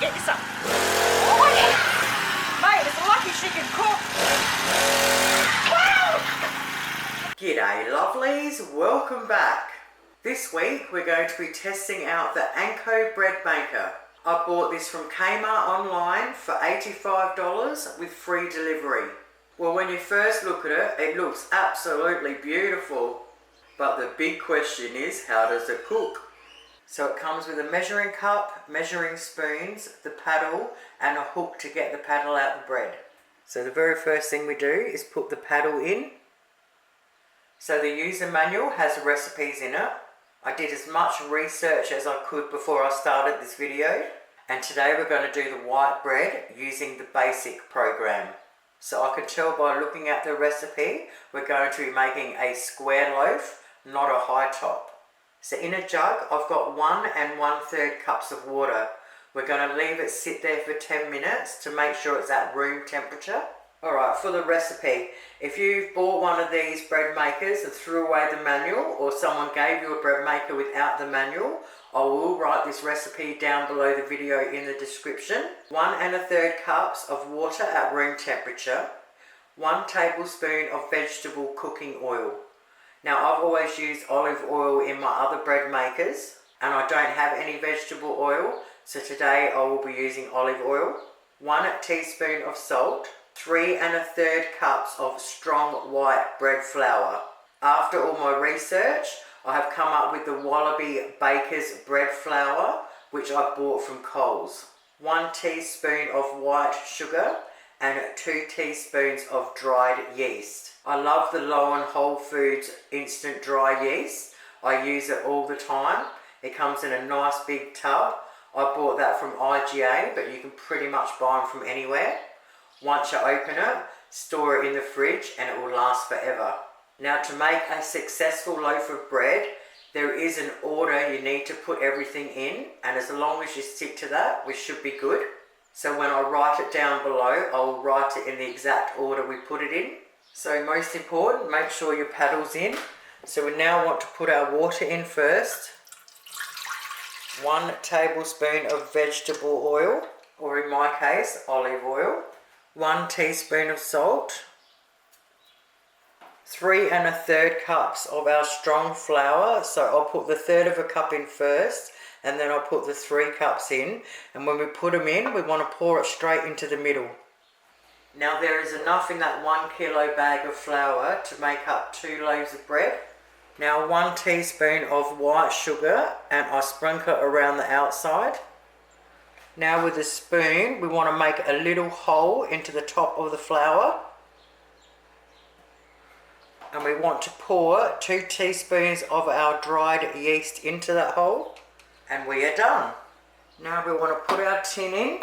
get you some. Oh yeah. Mate, it's lucky she can cook. Wow! G'day lovelies, welcome back. This week we're going to be testing out the Anko Bread Maker. I bought this from Kmart online for $85 with free delivery. Well, when you first look at it, it looks absolutely beautiful. But the big question is, how does it cook? So it comes with a measuring cup, measuring spoons, the paddle and a hook to get the paddle out the bread. So the very first thing we do is put the paddle in. So the user manual has recipes in it. I did as much research as I could before I started this video. And today we're going to do the white bread using the basic program. So I can tell by looking at the recipe, we're going to be making a square loaf, not a high top. So in a jug, I've got 1 1/3 cups of water. We're going to leave it sit there for 10 minutes to make sure it's at room temperature. Alright, for the recipe, if you've bought one of these bread makers and threw away the manual, or someone gave you a bread maker without the manual, I will write this recipe down below the video in the description. 1 1/3 cups of water at room temperature, 1 tablespoon of vegetable cooking oil. Now I've always used olive oil in my other bread makers and I don't have any vegetable oil, so today I will be using olive oil. 1 teaspoon of salt, 3 1/3 cups of strong white bread flour. After all my research, I have come up with the Wallaby Baker's bread flour, which I bought from Coles. 1 teaspoon of white sugar and 2 teaspoons of dried yeast. I love the Low & Whole Foods instant dry yeast. I use it all the time. It comes in a nice big tub. I bought that from IGA, but you can pretty much buy them from anywhere. Once you open it, store it in the fridge and it will last forever. Now to make a successful loaf of bread, there is an order you need to put everything in, and as long as you stick to that, we should be good. So when I write it down below, I'll write it in the exact order we put it in. So most important, make sure your paddle's in. So we now want to put our water in first. 1 tablespoon of vegetable oil, or in my case, olive oil. 1 teaspoon of salt. 3 1/3 cups of our strong flour. So I'll put the 1/3 cup in first, and then I'll put the 3 cups in. And when we put them in, we want to pour it straight into the middle. Now there is enough in that 1 kilo bag of flour to make up 2 loaves of bread. Now 1 teaspoon of white sugar, and I sprinkle it around the outside. Now with a spoon, we want to make a little hole into the top of the flour. And we want to pour 2 teaspoons of our dried yeast into that hole. And we are done. Now we want to put our tin in.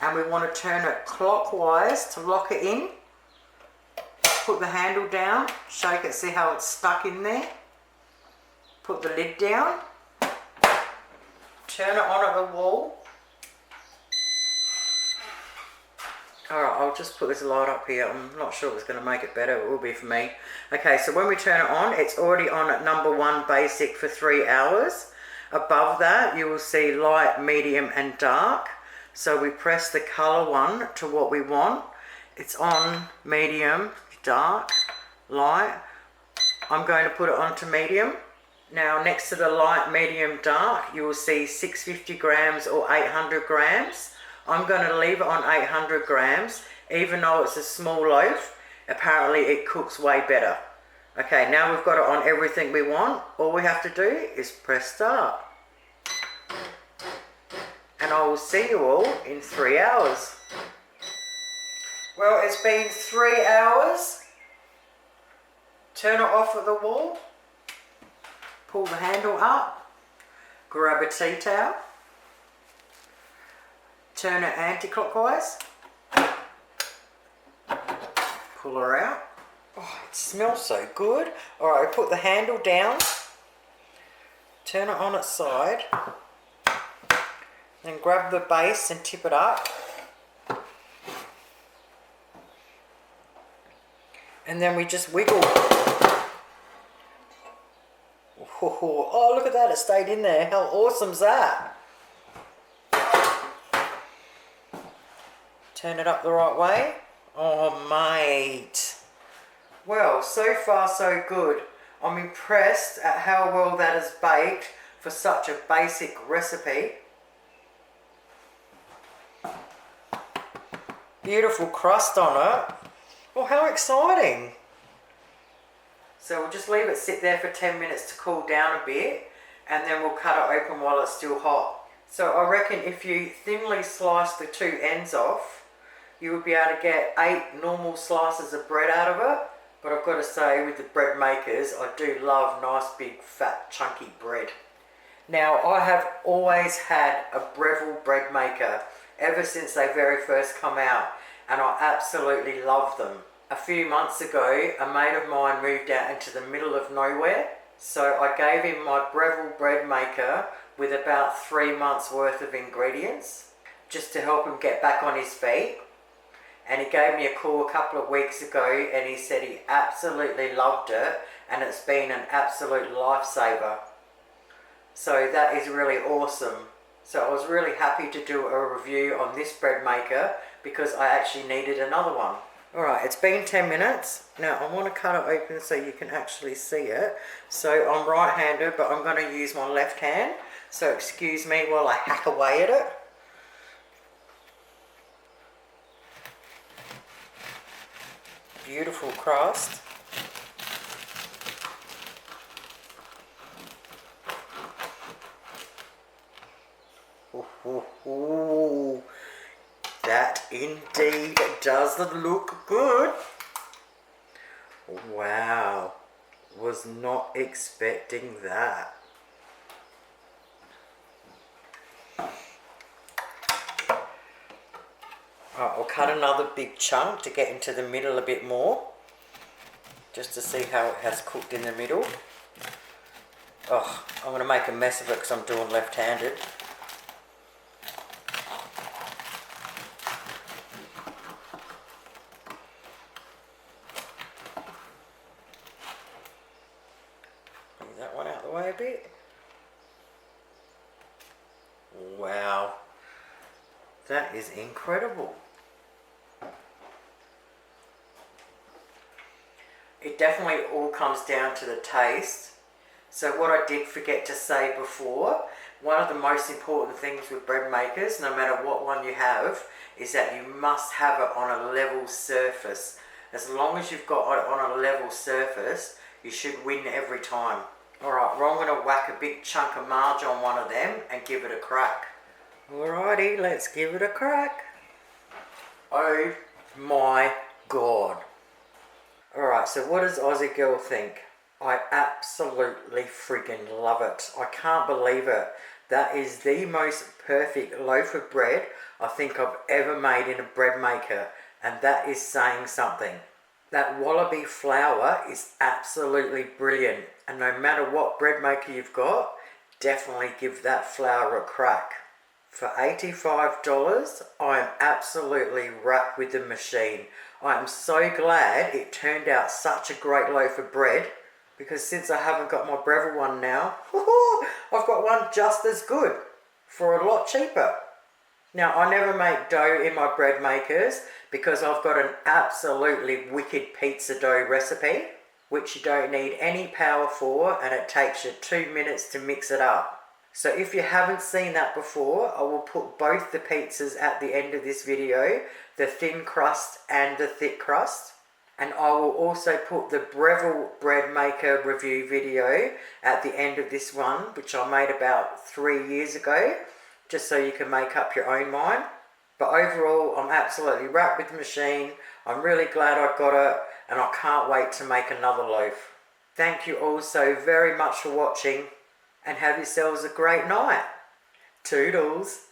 And we want to turn it clockwise to lock it in. Put the handle down, shake it, see how it's stuck in there. Put the lid down. Turn it on at the wall. Alright, I'll just put this light up here. I'm not sure if it's going to make it better. It will be for me. Okay, so when we turn it on, it's already on at number 1 basic for 3 hours. Above that, you will see light, medium and dark. So we press the colour one to what we want. It's on medium, dark, light. I'm going to put it onto medium. Now next to the light, medium, dark, you will see 650 grams or 800 grams. I'm going to leave it on 800 grams, even though it's a small loaf. Apparently it cooks way better. Okay, now we've got it on everything we want. All we have to do is press start. And I will see you all in 3 hours. Well, it's been 3 hours. Turn it off at the wall. Pull the handle up. Grab a tea towel. Turn it anti-clockwise. Pull her out. Oh, it smells so good. Alright, put the handle down. Turn it on its side. Then grab the base and tip it up. And then we just wiggle. Oh, look at that, it stayed in there. How awesome's that? Turn it up the right way. Oh, mate. Well, so far so good. I'm impressed at how well that is baked for such a basic recipe. Beautiful crust on it. Well, how exciting. So we'll just leave it sit there for 10 minutes to cool down a bit, and then we'll cut it open while it's still hot. So I reckon if you thinly slice the two ends off, you would be able to get 8 normal slices of bread out of it. But I've got to say, with the bread makers, I do love nice big fat chunky bread. Now, I have always had a Breville bread maker ever since they very first come out, and I absolutely love them. A few months ago, a mate of mine moved out into the middle of nowhere, so I gave him my Breville bread maker with about 3 months worth of ingredients, just to help him get back on his feet. And he gave me a call a couple of weeks ago, and he said he absolutely loved it, and it's been an absolute lifesaver. So that is really awesome. So I was really happy to do a review on this bread maker because I actually needed another one. Alright, it's been 10 minutes. Now I want to cut it open so you can actually see it. So I'm right-handed, but I'm going to use my left hand. So excuse me while I hack away at it. Beautiful crust. Ooh, that indeed does look good. Wow, was not expecting that. Alright, I'll cut another big chunk to get into the middle a bit more, just to see how it has cooked in the middle. Oh, I'm going to make a mess of it because I'm doing left-handed. Move that one out of the way a bit. Wow, that is incredible. It definitely all comes down to the taste. So what I did forget to say before, one of the most important things with bread makers, no matter what one you have, is that you must have it on a level surface. As long as you've got it on a level surface, you should win every time. Alright, well, I'm going to whack a big chunk of marge on one of them and give it a crack. Alrighty, let's give it a crack. Oh my god. Alright, so what does Aussie girl think? I absolutely friggin' love it. I can't believe it. That is the most perfect loaf of bread I think I've ever made in a bread maker, and that is saying something. That wallaby flour is absolutely brilliant, and no matter what bread maker you've got, definitely give that flour a crack. For $85, I am absolutely wrapped with the machine. I am so glad it turned out such a great loaf of bread, because since I haven't got my Breville one now, I've got one just as good for a lot cheaper. Now, I never make dough in my bread makers because I've got an absolutely wicked pizza dough recipe, which you don't need any power for, and it takes you 2 minutes to mix it up. So if you haven't seen that before, I will put both the pizzas at the end of this video, the thin crust and the thick crust. And I will also put the Breville bread maker review video at the end of this one, which I made about 3 years ago, just so you can make up your own mind. But overall, I'm absolutely wrapped with the machine. I'm really glad I got it, and I can't wait to make another loaf. Thank you all so very much for watching, and have yourselves a great night. Toodles.